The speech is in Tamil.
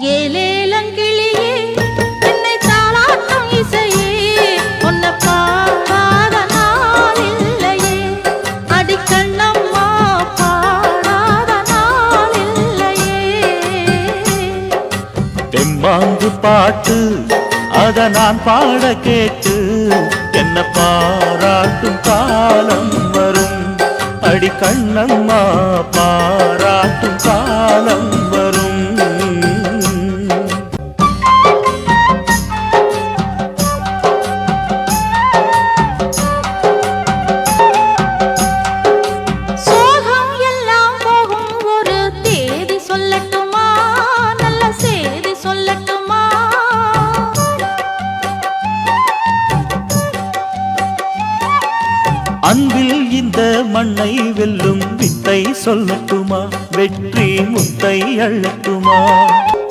ஏலேலங்கிளியே என்னை தாளாட்டும் இசையே உன்னை பாடாத நாள் இல்லையே அடிக்கண்ணம்மா பாடாத நாள் இல்லையே தெம்மாங்கு பாட்டு அத நான் பாட கேட்டு என்ன பாராட்டும் காலம் வரும் அடிக்கண்ணம்மா பாராட்டும் காலம் வரும் சோகம் எல்லாம் போகும் ஒரு தேதி சொல்லட்டுமா நல்ல செய்தி சொல்லட்டுமா அன்பில் இந்த மண்ணை வெல்லும் வித்தை சொல்லட்டுமா வெற்றி முத்தை அள்ளட்டுமா